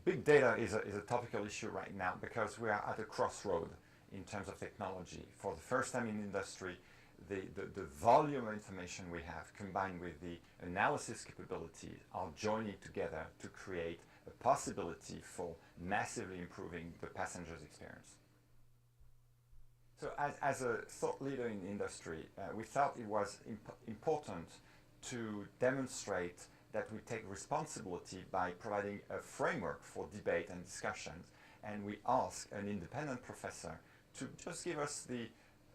Big data is a topical issue right now because we are at a crossroad in terms of technology. For the first time in industry, the volume of information we have combined with the analysis capabilities are joining together to create a possibility for massively improving the passenger's experience. So as a thought leader in the industry, we thought it was important to demonstrate that we take responsibility by providing a framework for debate and discussions. And we asked an independent professor to just give us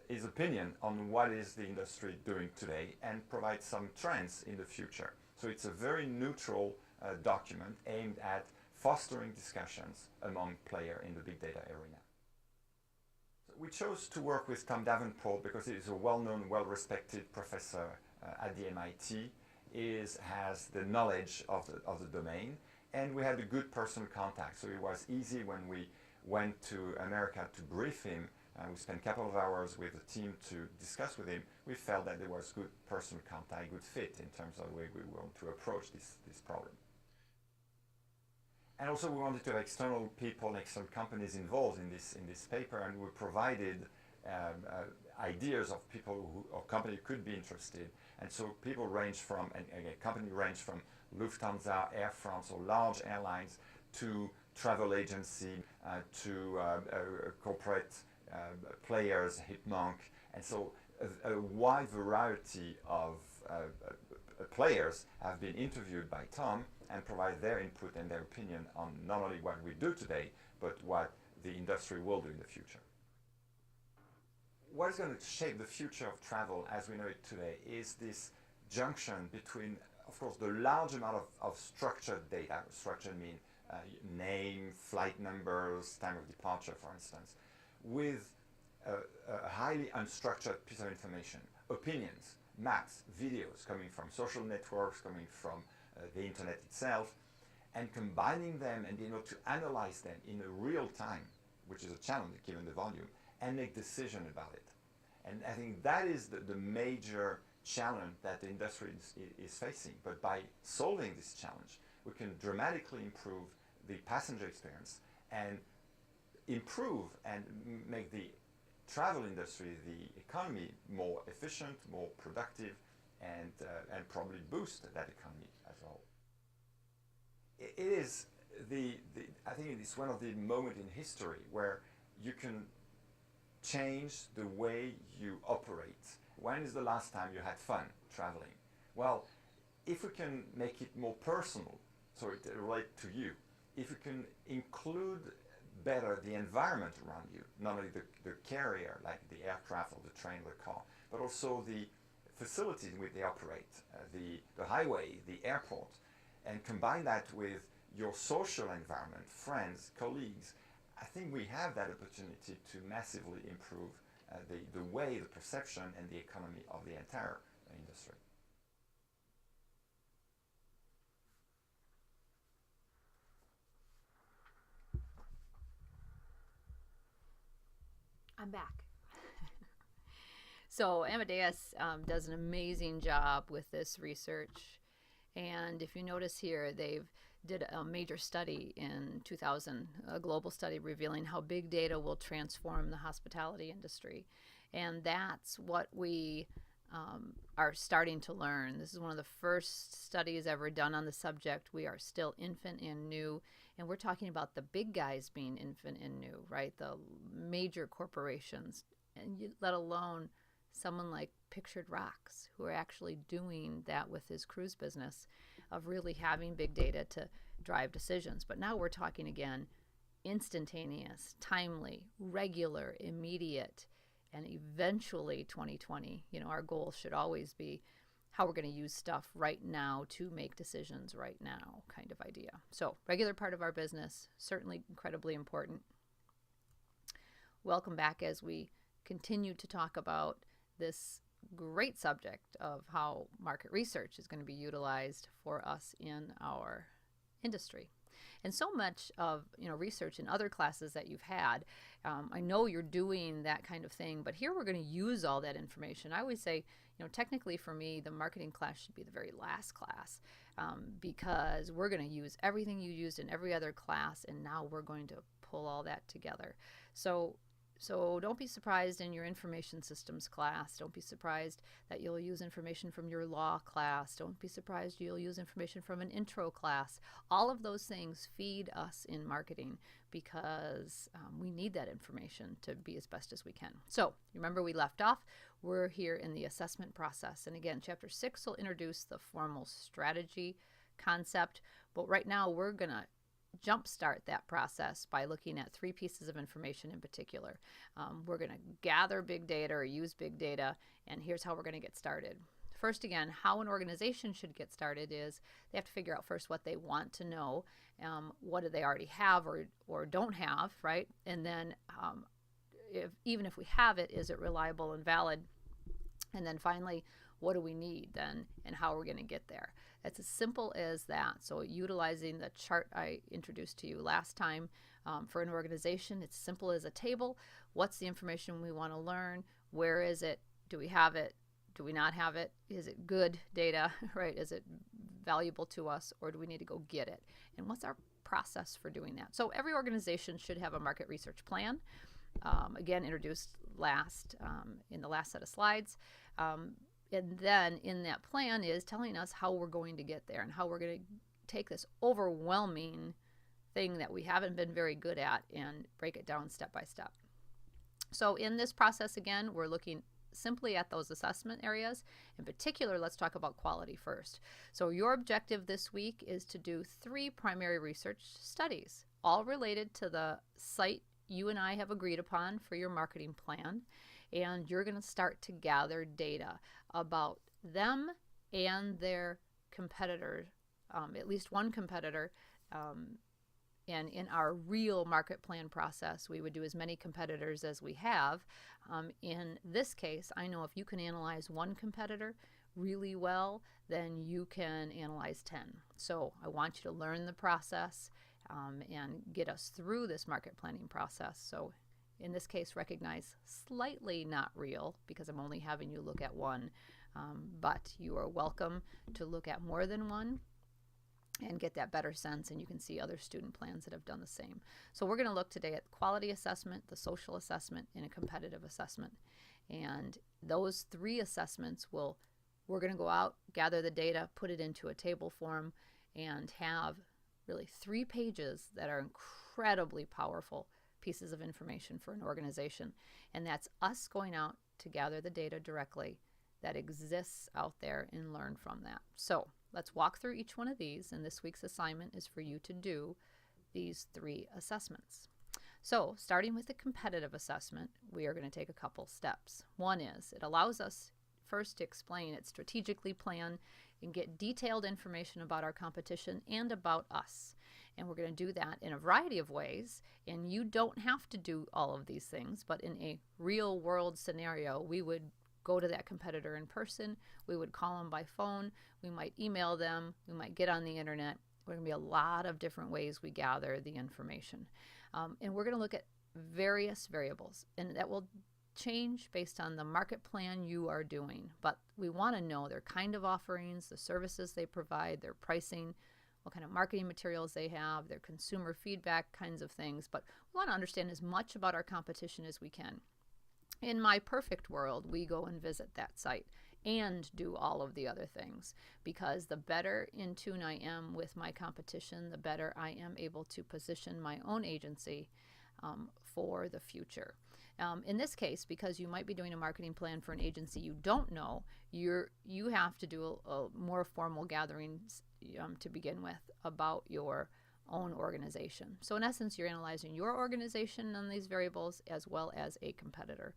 his opinion on what is the industry doing today and provide some trends in the future. So it's a very neutral document aimed at fostering discussions among players in the big data arena. So we chose to work with Tom Davenport because he is a well-known, well-respected professor at the MIT. Has the knowledge of the domain, and we had a good personal contact, so it was easy when we went to America to brief him. We spent a couple of hours with the team to discuss with him. We felt that there was good personal contact, good fit in terms of the way we want to approach this problem. And also we wanted to have external people, external companies involved in this paper, and we provided ideas of people who or company could be interested. And so people range from, and a company range from Lufthansa, Air France, or large airlines to travel agency, to corporate players, Hipmunk, and so a wide variety of players have been interviewed by Tom and provide their input and their opinion on not only what we do today, but what the industry will do in the future. What is going to shape the future of travel as we know it today is this junction between, of course, the large amount of structured data. Structured mean name, flight numbers, time of departure, for instance, with a highly unstructured piece of information, opinions, maps, videos coming from social networks, coming from the internet itself, and combining them and being able to analyze them in a real time, which is a challenge given the volume, and make decision about it. And I think that is the major challenge that the industry is facing. But by solving this challenge, we can dramatically improve the passenger experience and improve and make the travel industry, the economy, more efficient, more productive, and probably boost that economy as a whole. It is I think it is one of the moments in history where you can change the way you operate. When is the last time you had fun traveling? Well, if we can make it more personal, so it relates to you, if we can include better the environment around you, not only the carrier, like the aircraft or the train or the car, but also the facilities in which they operate, the highway, the airport, and combine that with your social environment, friends, colleagues, I think we have that opportunity to massively improve the way, the perception, and the economy of the entire industry. I'm back. So Amadeus does an amazing job with this research. And if you notice here, they've did a major study in 2000, a global study revealing how big data will transform the hospitality industry. And that's what we are starting to learn. This is one of the first studies ever done on the subject. We are still infant and new, and we're talking about the big guys being infant and new, right? The major corporations, and let alone someone like Pictured Rocks, who are actually doing that with his cruise business, of really having big data to drive decisions. But now we're talking again instantaneous, timely, regular, immediate, and eventually 2020. Our goal should always be how we're going to use stuff right now to make decisions right now kind of idea. So regular part of our business, certainly incredibly important. Welcome back as we continue to talk about this great subject of how market research is going to be utilized for us in our industry. And so much of research in other classes that you've had, I know you're doing that kind of thing, but here we're going to use all that information. I always say, technically for me, the marketing class should be the very last class, because we're going to use everything you used in every other class, and now we're going to pull all that together. So don't be surprised in your information systems class. Don't be surprised that you'll use information from your law class. Don't be surprised you'll use information from an intro class. All of those things feed us in marketing because we need that information to be as best as we can. So remember, we left off. We're here in the assessment process. And again, Chapter 6 will introduce the formal strategy concept. But right now, we're going to jumpstart that process by looking at 3 pieces of information in particular. We're going to gather big data or use big data, and here's how we're going to get started. First, again, how an organization should get started is they have to figure out first what they want to know, what do they already have or don't have, right? And then even if we have it, is it reliable and valid? And then finally, what do we need then, and how are we going to get there? It's as simple as that. So utilizing the chart I introduced to you last time, for an organization, it's simple as a table. What's the information we want to learn? Where is it? Do we have it? Do we not have it? Is it good data, right? Is it valuable to us, or do we need to go get it? And what's our process for doing that? So every organization should have a market research plan. Again, introduced in the last set of slides. And then in that plan is telling us how we're going to get there and how we're going to take this overwhelming thing that we haven't been very good at and break it down step by step. So in this process, again, we're looking simply at those assessment areas. In particular, let's talk about quality first. So your objective this week is to do 3 primary research studies, all related to the site you and I have agreed upon for your marketing plan. And you're going to start to gather data about them and their competitor, at least one competitor. And in our real market plan process, we would do as many competitors as we have. In this case, I know if you can analyze one competitor really well, then you can analyze 10. So I want you to learn the process and get us through this market planning process. So in this case, recognize slightly not real because I'm only having you look at one, but you are welcome to look at more than one and get that better sense, and you can see other student plans that have done the same. So we're going to look today at quality assessment, the social assessment, and a competitive assessment. And those 3 assessments we're going to go out, gather the data, put it into a table form, and have really 3 pages that are incredibly powerful pieces of information for an organization. And that's us going out to gather the data directly that exists out there and learn from that. So let's walk through each one of these, and this week's assignment is for you to do these 3 assessments. So starting with the competitive assessment, we are going to take a couple steps. One is it allows us first to explain it, strategically plan, and get detailed information about our competition and about us. And we're going to do that in a variety of ways. And you don't have to do all of these things, but in a real world scenario, we would go to that competitor in person. We would call them by phone. We might email them. We might get on the internet. There are going to be a lot of different ways we gather the information. And we're going to look at various variables, and that will change based on the market plan you are doing. But we want to know their kind of offerings, the services they provide, their pricing, what kind of marketing materials they have, their consumer feedback kinds of things. But we want to understand as much about our competition as we can. In my perfect world, we go and visit that site and do all of the other things, because the better in tune I am with my competition, the better I am able to position my own agency for the future. In this case, because you might be doing a marketing plan for an agency you don't know, you have to do a more formal gathering to begin with about your own organization. So in essence, you're analyzing your organization on these variables as well as a competitor.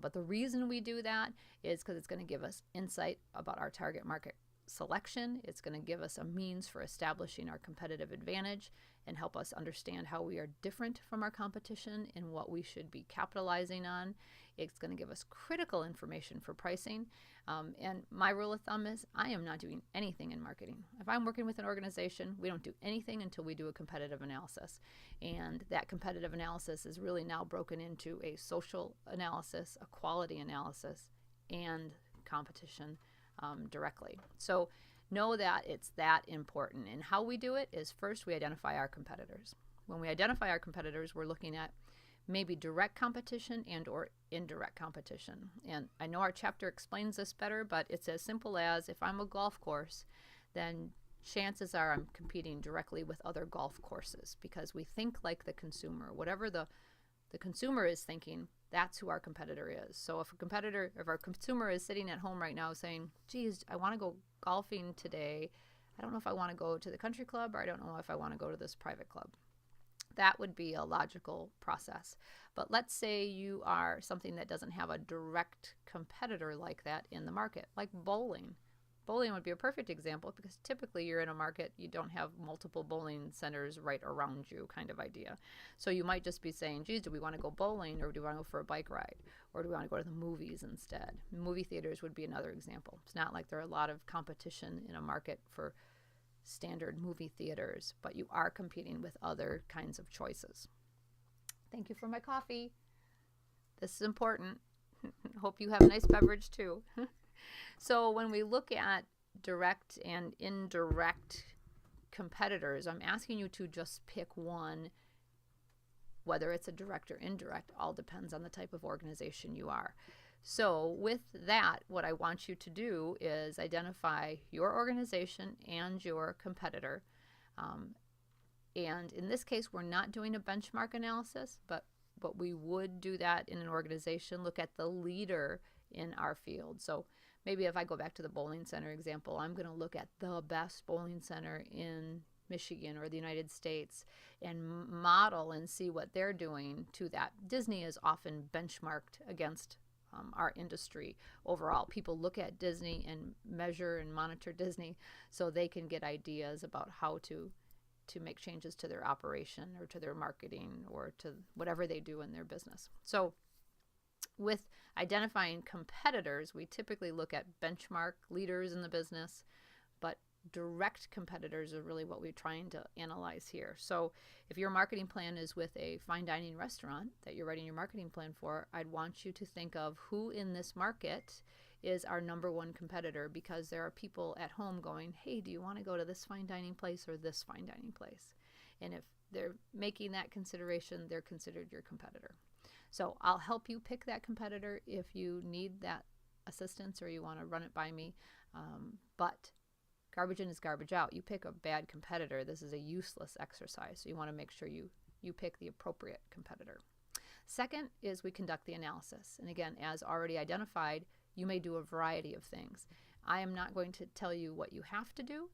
But the reason we do that is because it's going to give us insight about our target market selection. It's going to give us a means for establishing our competitive advantage and help us understand how we are different from our competition and what we should be capitalizing on. It's going to give us critical information for pricing. And my rule of thumb is I am not doing anything in marketing. If I'm working with an organization, we don't do anything until we do a competitive analysis. And that competitive analysis is really now broken into a social analysis, a quality analysis, and competition directly. So know that it's that important. And how we do it is first we identify our competitors. When we identify our competitors, we're looking at maybe direct competition and or indirect competition. And I know our chapter explains this better, but it's as simple as if I'm a golf course, then chances are I'm competing directly with other golf courses because we think like the consumer. Whatever the consumer is thinking, that's who our competitor is. So if our consumer is sitting at home right now saying, geez, I want to go golfing today, I don't know if I want to go to the country club or I don't know if I want to go to this private club. That would be a logical process. But let's say you are something that doesn't have a direct competitor like that in the market, like bowling. Bowling would be a perfect example because typically you're in a market, you don't have multiple bowling centers right around you kind of idea. So you might just be saying, geez, do we want to go bowling or do we want to go for a bike ride? Or do we want to go to the movies instead? Movie theaters would be another example. It's not like there are a lot of competition in a market for standard movie theaters, but you are competing with other kinds of choices. Thank you for my coffee. This is important. Hope you have a nice beverage too. So when we look at direct and indirect competitors, I'm asking you to just pick one. Whether it's a direct or indirect, all depends on the type of organization you are. So with that, what I want you to do is identify your organization and your competitor. And in this case, we're not doing a benchmark analysis, but we would do that in an organization, look at the leader in our field. So maybe if I go back to the bowling center example, I'm going to look at the best bowling center in Michigan or the United States and model and see what they're doing to that. Disney is often benchmarked against our industry overall. People look at Disney and measure and monitor Disney so they can get ideas about how to make changes to their operation or to their marketing or to whatever they do in their business. So with identifying competitors, we typically look at benchmark leaders in the business, but direct competitors are really what we're trying to analyze here. So if your marketing plan is with a fine dining restaurant that you're writing your marketing plan for, I'd want you to think of who in this market is our number one competitor, because there are people at home going, hey, do you want to go to this fine dining place or this fine dining place? And if they're making that consideration, they're considered your competitor. So I'll help you pick that competitor if you need that assistance or you want to run it by me. But garbage in is garbage out. You pick a bad competitor, this is a useless exercise. So you want to make sure you pick the appropriate competitor. Second is we conduct the analysis. And again, as already identified, you may do a variety of things. I am not going to tell you what you have to do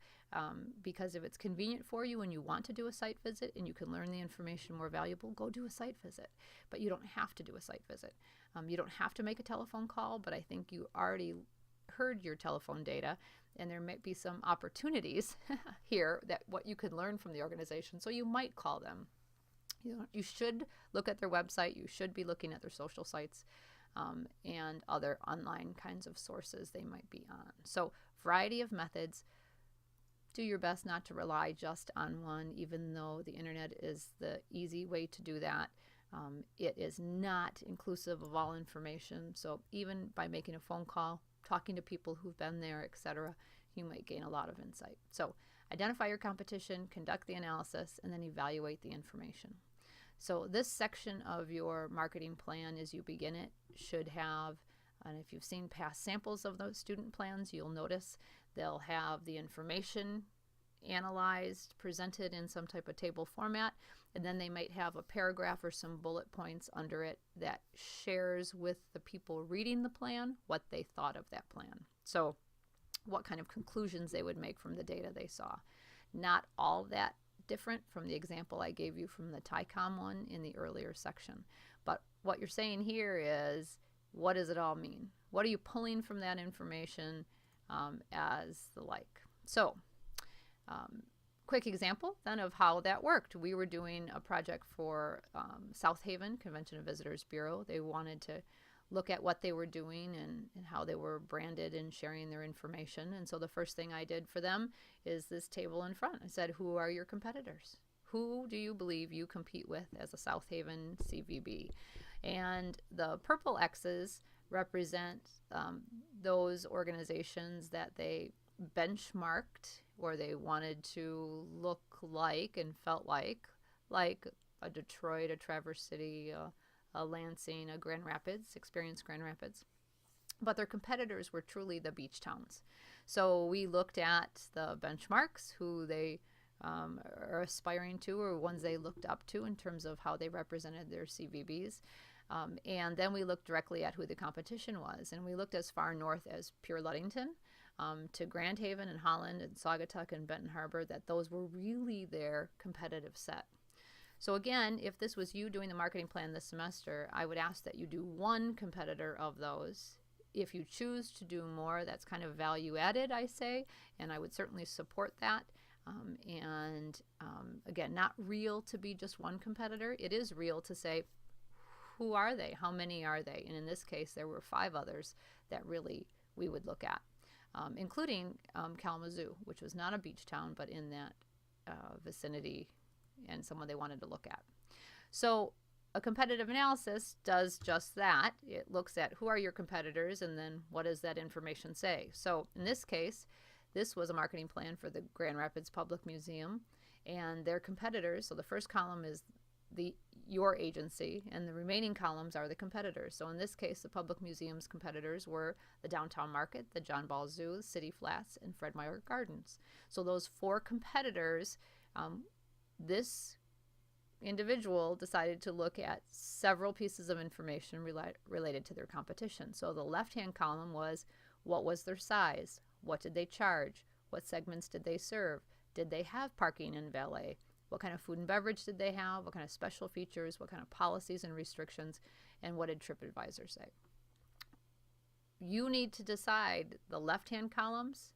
because if it's convenient for you and you want to do a site visit and you can learn the information more valuable, go do a site visit. But you don't have to do a site visit. You don't have to make a telephone call, but I think you already heard your telephone data and there might be some opportunities here that what you could learn from the organization. So you might call them. You should look at their website. You should be looking at their social sites. And other online kinds of sources they might be on. So variety of methods. Do your best not to rely just on one, even though the internet is the easy way to do that. It is not inclusive of all information. So even by making a phone call, talking to people who've been there, etc., you might gain a lot of insight. So identify your competition, conduct the analysis, and then evaluate the information. So this section of your marketing plan as you begin it should have, and if you've seen past samples of those student plans, you'll notice they'll have the information analyzed, presented in some type of table format, and then they might have a paragraph or some bullet points under it that shares with the people reading the plan what they thought of that plan. So what kind of conclusions they would make from the data they saw. Not all that different from the example I gave you from the TICOM one in the earlier section. But what you're saying here is, what does it all mean? What are you pulling from that information? as the like. So quick example then of how that worked. We were doing a project for South Haven Convention and Visitors Bureau. They wanted to look at what they were doing and how they were branded and sharing their information. And so the first thing I did for them is this table in front. I said, who are your competitors? Who do you believe you compete with as a South Haven CVB? And the purple X's represent those organizations that they benchmarked or they wanted to look like and felt like a Detroit, a Traverse City, a Lansing, a Grand Rapids, Experience Grand Rapids. But their competitors were truly the beach towns. So we looked at the benchmarks, who they are aspiring to or ones they looked up to in terms of how they represented their CVBs. And then we looked directly at who the competition was. And we looked as far north as Pure Ludington, to Grand Haven and Holland and Saugatuck and Benton Harbor, that those were really their competitive set. So again, if this was you doing the marketing plan this semester, I would ask that you do one competitor of those. If you choose to do more, that's kind of value added, I say, and I would certainly support that. Again, not real to be just one competitor. It is real to say, who are they? How many are they? And in this case, there were 5 others that really we would look at, including Kalamazoo, which was not a beach town, but in that vicinity and someone they wanted to look at. So a competitive analysis does just that. It looks at who are your competitors and then what does that information say. So in this case, this was a marketing plan for the Grand Rapids Public Museum and their competitors. So the first column is your agency, and the remaining columns are the competitors. So in this case, the Public Museum's competitors were the Downtown Market, the John Ball Zoo, City Flats, and Fred Meyer Gardens. So those 4 competitors, this individual decided to look at several pieces of information related to their competition. So the left-hand column was, what was their size? What did they charge? What segments did they serve? Did they have parking and valet? What kind of food and beverage did they have? What kind of special features? What kind of policies and restrictions? And what did TripAdvisor say? You need to decide the left-hand columns,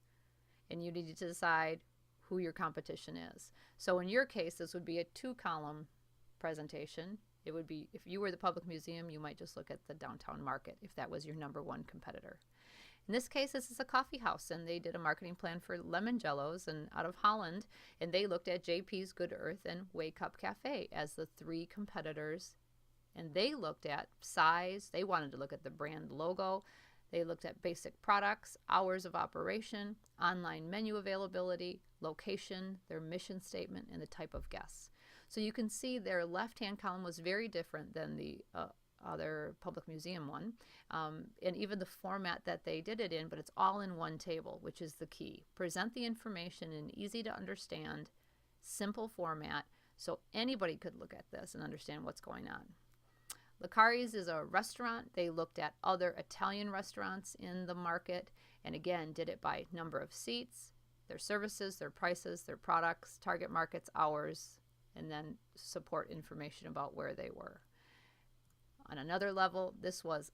and you need to decide who your competition is. So in your case, this would be a 2-column presentation. It would be, if you were the Public Museum, you might just look at the Downtown Market if that was your number 1 competitor. In this case, this is a coffee house, and they did a marketing plan for Lemon Jellos and out of Holland, and they looked at JP's Good Earth and Wake Up Cafe as the 3 competitors, and they looked at size. They wanted to look at the brand logo. They looked at basic products, hours of operation, online menu availability, location, their mission statement, and the type of guests. So you can see their left-hand column was very different than the other Public Museum one, and even the format that they did it in, but it's all in one table, which is the key. Present the information in easy to understand, simple format, so anybody could look at this and understand what's going on. Licari's is a restaurant. They looked at other Italian restaurants in the market, and again, did it by number of seats, their services, their prices, their products, target markets, hours, and then support information about where they were. On another level, this was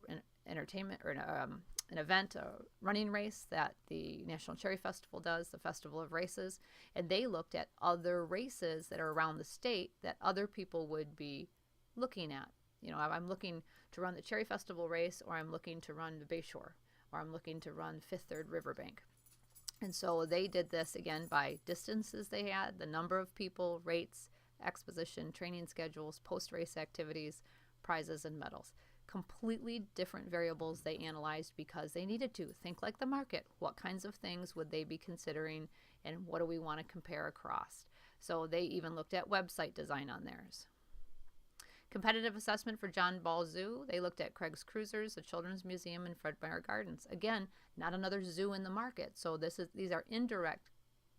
an entertainment or an event, a running race that the National Cherry Festival does, the Festival of Races, and they looked at other races that are around the state that other people would be looking at. You know, I'm looking to run the Cherry Festival race, or I'm looking to run the Bayshore, or I'm looking to run Fifth Third Riverbank. And so they did this again by distances they had, the number of people, rates, exposition, training schedules, post-race activities, prizes, and medals. Completely different variables they analyzed because they needed to think like the market. What kinds of things would they be considering, and what do we want to compare across? So they even looked at website design on theirs. Competitive assessment for John Ball Zoo. They looked at Craig's Cruisers, the Children's Museum, and Fred Meyer Gardens. Again, not another zoo in the market. So these are indirect,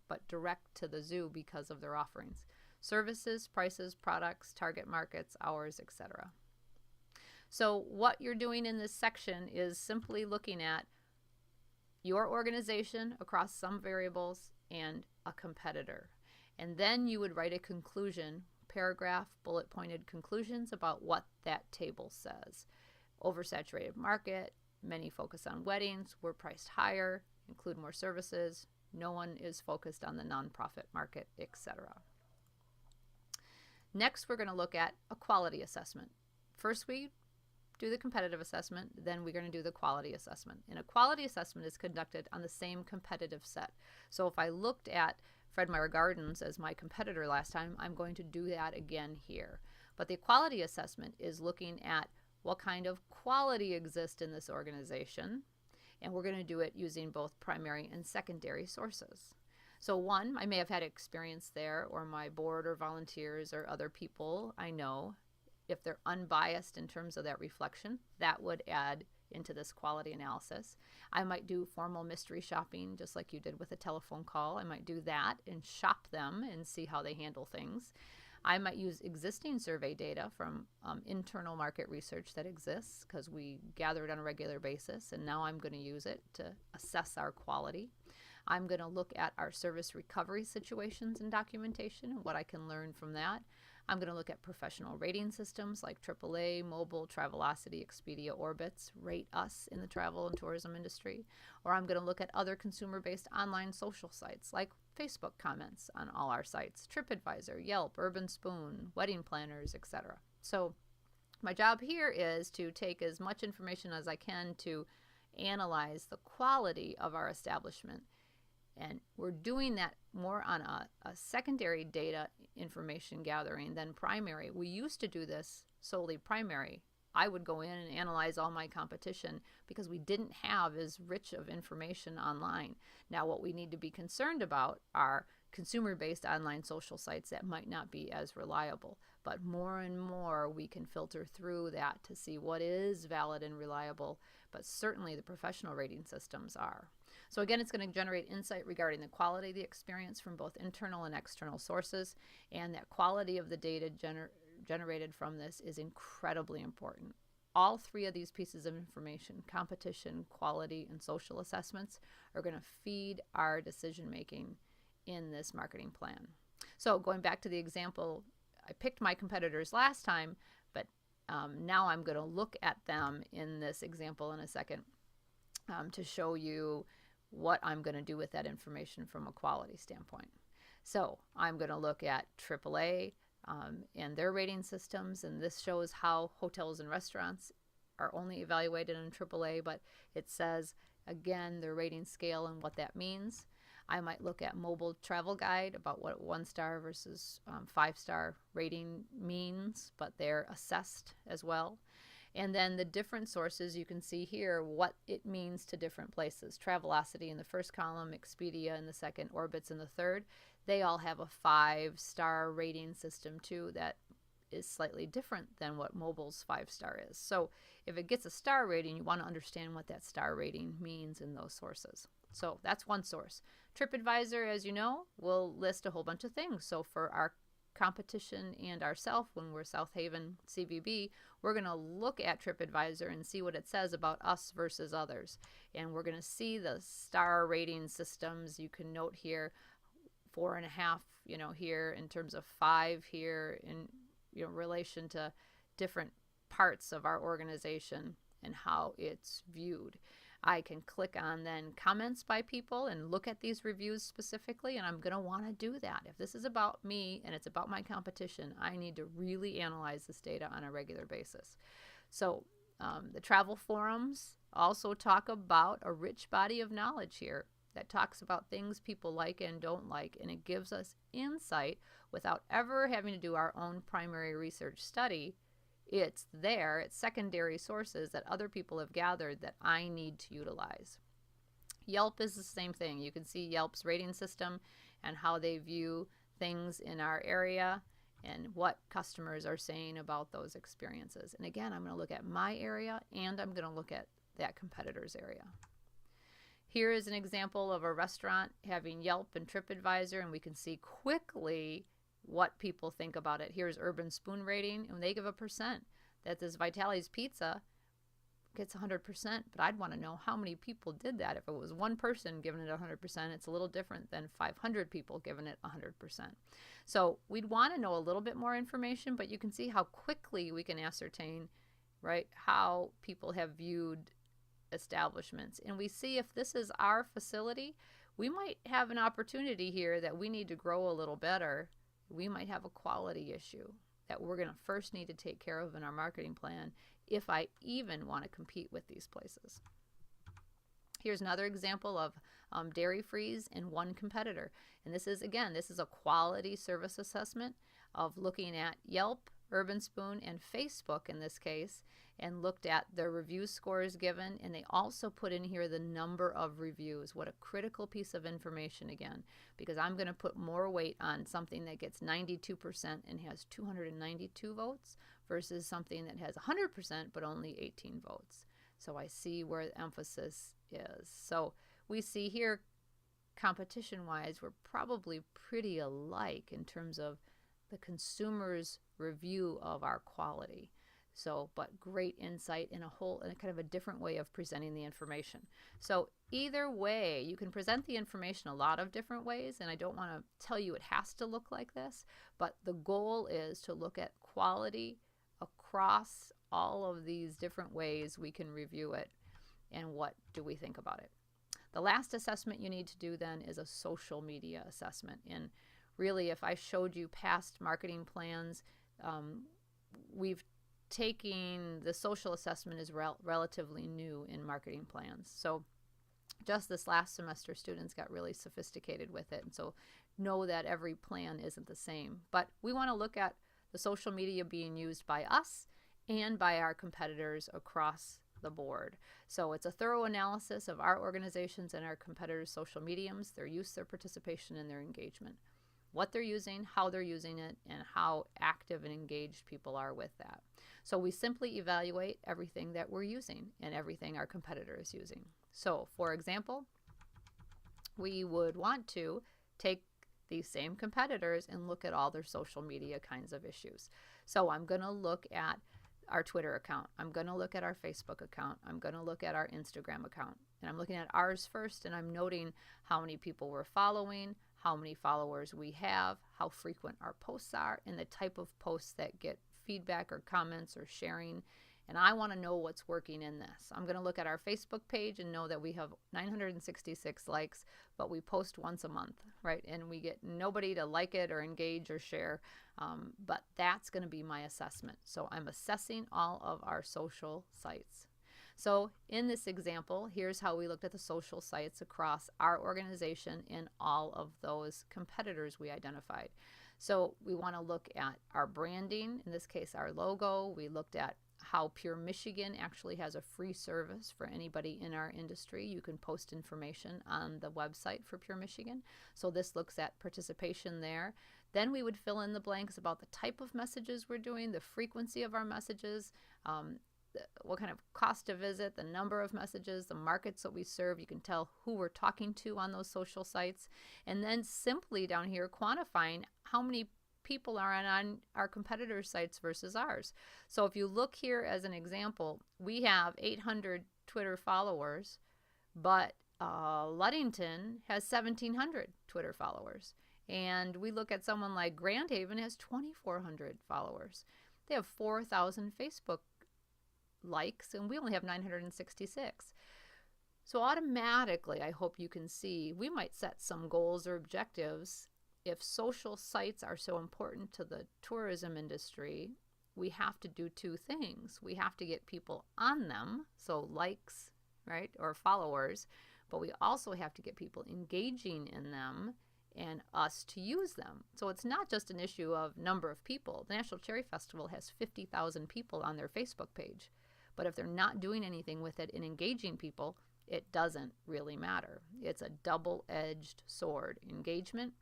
but direct to the zoo because of their offerings. Services, prices, products, target markets, hours, etc. So what you're doing in this section is simply looking at your organization across some variables and a competitor. And then you would write a conclusion, paragraph, bullet pointed conclusions about what that table says. Oversaturated market, many focus on weddings, we're priced higher, include more services. No one is focused on the nonprofit market, etc. Next, we're going to look at a quality assessment. First, we do the competitive assessment, then we're going to do the quality assessment. And a quality assessment is conducted on the same competitive set. So if I looked at Fred Meyer Gardens as my competitor last time, I'm going to do that again here. But the quality assessment is looking at what kind of quality exists in this organization, and we're going to do it using both primary and secondary sources. So one, I may have had experience there, or my board or volunteers or other people I know. If they're unbiased in terms of that reflection, that would add into this quality analysis. I might do formal mystery shopping, just like you did with a telephone call. I might do that and shop them and see how they handle things. I might use existing survey data from internal market research that exists because we gather it on a regular basis, and now I'm going to use it to assess our quality. I'm going to look at our service recovery situations and documentation and what I can learn from that. I'm going to look at professional rating systems like AAA, Mobile, Travelocity, Expedia, Orbitz rate us in the travel and tourism industry. Or I'm going to look at other consumer-based online social sites like Facebook comments on all our sites, TripAdvisor, Yelp, Urban Spoon, wedding planners, etc. So my job here is to take as much information as I can to analyze the quality of our establishment. And we're doing that more on a secondary data information gathering than primary. We used to do this solely primary. I would go in and analyze all my competition because we didn't have as rich of information online. Now what we need to be concerned about are consumer-based online social sites that might not be as reliable. But more and more we can filter through that to see what is valid and reliable, but certainly the professional rating systems are. So again, it's going to generate insight regarding the quality of the experience from both internal and external sources, and that quality of the data generated from this is incredibly important. All three of these pieces of information, competition, quality, and social assessments, are going to feed our decision making in this marketing plan. So going back to the example, I picked my competitors last time, but now I'm going to look at them in this example in a second to show you what I'm going to do with that information from a quality standpoint. So I'm going to look at AAA and their rating systems, and this shows how hotels and restaurants are only evaluated in AAA, but it says, again, their rating scale and what that means. I might look at Mobile Travel Guide about what 1-star versus 5-star rating means, but they're assessed as well. And then the different sources, you can see here what it means to different places. Travelocity in the first column, Expedia in the second, Orbitz in the third. They all have a 5-star rating system too that is slightly different than what Mobile's 5-star is. So if it gets a star rating, you want to understand what that star rating means in those sources. So that's one source. TripAdvisor, as you know, will list a whole bunch of things. So for our competition and ourselves, when we're South Haven CVB, we're going to look at TripAdvisor and see what it says about us versus others. And we're going to see the star rating systems. You can note here 4.5, here in terms of 5 here in relation to different parts of our organization and how it's viewed. I can click on then comments by people and look at these reviews specifically, and I'm going to want to do that. If this is about me and it's about my competition, I need to really analyze this data on a regular basis. So the travel forums also talk about a rich body of knowledge here that talks about things people like and don't like, and it gives us insight without ever having to do our own primary research study. It's there, it's secondary sources that other people have gathered that I need to utilize. Yelp is the same thing. You can see Yelp's rating system and how they view things in our area and what customers are saying about those experiences. And again, I'm going to look at my area and I'm going to look at that competitor's area. Here is an example of a restaurant having Yelp and TripAdvisor, and we can see quickly what people think about it. Here's Urban Spoon rating, and they give a percent. That this Vitale's Pizza gets 100%, but I'd want to know how many people did that. If it was one person giving it 100%, it's a little different than 500 people giving it 100%. So we'd want to know a little bit more information, but you can see how quickly we can ascertain, right, how people have viewed establishments, and we see if this is our facility, we might have an opportunity here that we need to grow a little better. We might have a quality issue that we're going to first need to take care of in our marketing plan if I even want to compete with these places. Here's another example of dairy freeze and one competitor. And this is, again, this is a quality service assessment of looking at Yelp, Urban Spoon, and Facebook in this case, and looked at the review scores given, and they also put in here the number of reviews. What a critical piece of information again, because I'm going to put more weight on something that gets 92% and has 292 votes versus something that has 100% but only 18 votes. So I see where the emphasis is. So we see here, competition-wise, we're probably pretty alike in terms of the consumer's review of our quality. So, but great insight in a kind of a different way of presenting the information. So either way, you can present the information a lot of different ways, and I don't want to tell you it has to look like this, but the goal is to look at quality across all of these different ways we can review it, and what do we think about it. The last assessment you need to do then is a social media assessment. And really, if I showed you past marketing plans, we've taken the social assessment is relatively new in marketing plans. So just this last semester, students got really sophisticated with it. And so know that every plan isn't the same. But we want to look at the social media being used by us and by our competitors across the board. So it's a thorough analysis of our organizations and our competitors' social mediums, their use, their participation, and their engagement. What they're using, how they're using it, and how active and engaged people are with that. So we simply evaluate everything that we're using and everything our competitor is using. So for example, we would want to take these same competitors and look at all their social media kinds of issues. So I'm going to look at our Twitter account. I'm going to look at our Facebook account. I'm going to look at our Instagram account. And I'm looking at ours first, and I'm noting how many people we're following, how many followers we have, how frequent our posts are, and the type of posts that get feedback or comments or sharing. And I want to know what's working in this. I'm going to look at our Facebook page and know that we have 966 likes, but we post once a month, right? And we get nobody to like it or engage or share. But that's going to be my assessment. So I'm assessing all of our social sites. So in this example, here's how we looked at the social sites across our organization and all of those competitors we identified. So we want to look at our branding, in this case our logo. We looked at how Pure Michigan actually has a free service for anybody in our industry. You can post information on the website for Pure Michigan. So this looks at participation there. Then we would fill in the blanks about the type of messages we're doing, the frequency of our messages, what kind of cost to visit, the number of messages, the markets that we serve. You can tell who we're talking to on those social sites. And then simply down here quantifying how many people are on our competitors' sites versus ours. So if you look here as an example, we have 800 Twitter followers, but Ludington has 1,700 Twitter followers. And we look at someone like Grand Haven has 2,400 followers. They have 4,000 Facebook likes, and we only have 966. So automatically, I hope you can see, we might set some goals or objectives. If social sites are so important to the tourism industry, we have to do two things. We have to get people on them, so likes, right, or followers, but we also have to get people engaging in them and us to use them. So it's not just an issue of number of people. The National Cherry Festival has 50,000 people on their Facebook page, but if they're not doing anything with it and engaging people, it doesn't really matter. It's a double-edged sword. Engagement,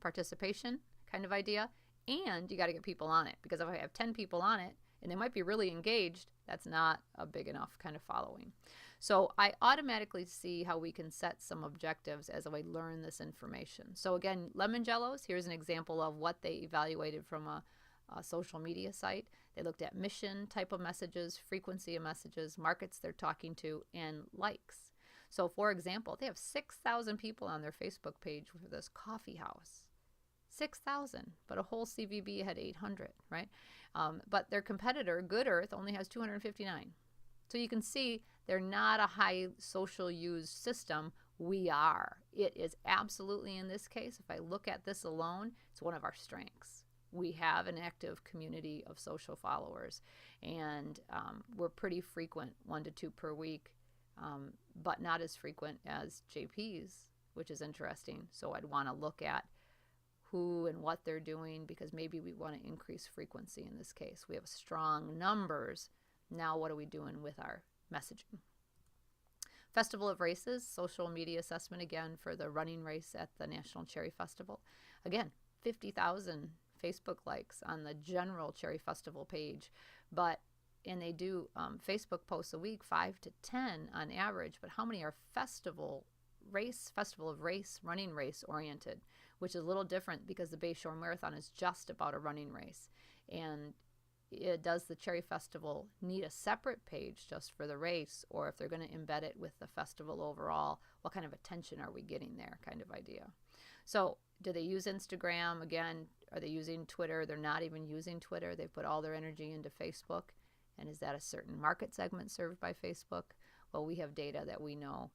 participation kind of idea, and you got to get people on it, because if I have 10 people on it and they might be really engaged, that's not a big enough kind of following. So I automatically see how we can set some objectives as I learn this information. So again, Lemon Jellos, here's an example of what they evaluated from a social media site. They looked at mission, type of messages, frequency of messages, markets they're talking to, and likes. So for example, they have 6,000 people on their Facebook page for this coffee house. 6,000, but a whole CVB had 800, right? But their competitor, Good Earth, only has 259. So you can see they're not a high social use system. We are. It is absolutely, in this case, if I look at this alone, it's one of our strengths. We have an active community of social followers, and we're pretty frequent, 1 to 2 per week, but not as frequent as JP's, which is interesting. So I'd want to look at who and what they're doing, because maybe we want to increase frequency in this case. We have strong numbers. Now what are we doing with our messaging? Festival of Races, social media assessment again for the running race at the National Cherry Festival. Again, 50,000 Facebook likes on the general Cherry Festival page, and they do Facebook posts a week, 5 to 10 on average, but how many are festival of race, running race oriented, which is a little different because the Bayshore Marathon is just about a running race. And does the Cherry Festival need a separate page just for the race, or if they're going to embed it with the festival overall, what kind of attention are we getting there, kind of idea. So do they use Instagram? Again, are they using Twitter? They're not even using Twitter. They put all their energy into Facebook. And is that a certain market segment served by Facebook? Well, we have data that we know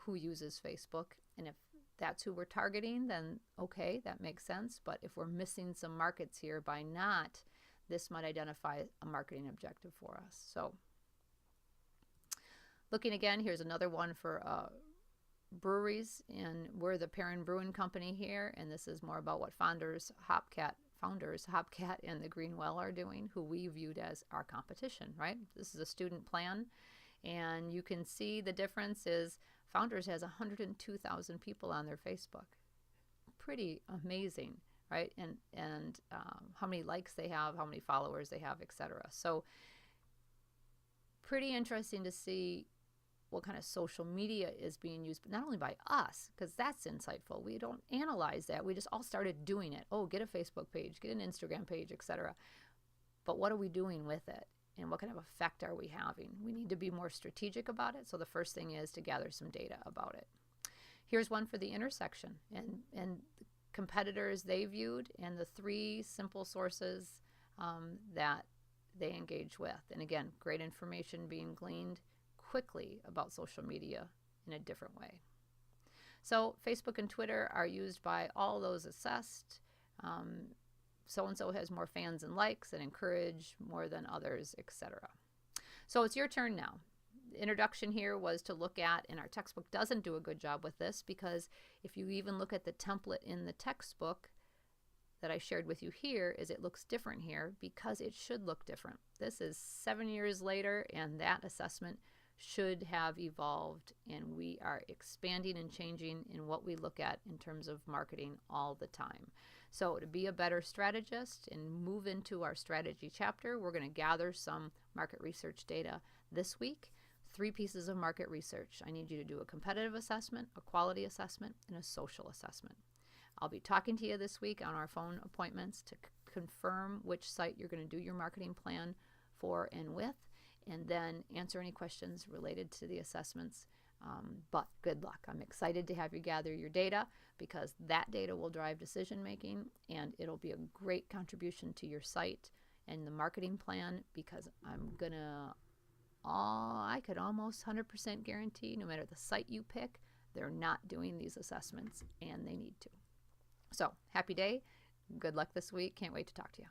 who uses Facebook. And if that's who we're targeting, then okay, that makes sense. But if we're missing some markets here by not, this might identify a marketing objective for us. So looking again, here's another one for breweries, and we're the Perrin Brewing Company here, and this is more about what founders Hopcat and the Green Well are doing, who we viewed as our competition, right? This is a student plan, and you can see the difference is Founders has 102,000 people on their Facebook. Pretty amazing, right? And how many likes they have, how many followers they have, etc. So pretty interesting to see what kind of social media is being used, but not only by us, because that's insightful. We don't analyze that. We just all started doing it. Oh, get a Facebook page, get an Instagram page, etc. But what are we doing with it? And what kind of effect are we having? We need to be more strategic about it. So the first thing is to gather some data about it. Here's one for the intersection and competitors they viewed and the 3 simple sources that they engage with. And again, great information being gleaned quickly about social media in a different way. So Facebook and Twitter are used by all those assessed. So-and-so has more fans and likes and encourage more than others, etc. So it's your turn now. The introduction here was to look at, and our textbook doesn't do a good job with this, because if you even look at the template in the textbook that I shared with you here, is it looks different here because it should look different. This is 7 years later, and that assessment should have evolved, and we are expanding and changing in what we look at in terms of marketing all the time. So to be a better strategist and move into our strategy chapter, we're going to gather some market research data this week. 3 pieces of market research. I need you to do a competitive assessment, a quality assessment, and a social assessment. I'll be talking to you this week on our phone appointments to confirm which site you're going to do your marketing plan for and with, and then answer any questions related to the assessments. But good luck. I'm excited to have you gather your data, because that data will drive decision making, and it'll be a great contribution to your site and the marketing plan, because I could almost 100% guarantee no matter the site you pick, they're not doing these assessments, and they need to. So happy day. Good luck this week. Can't wait to talk to you.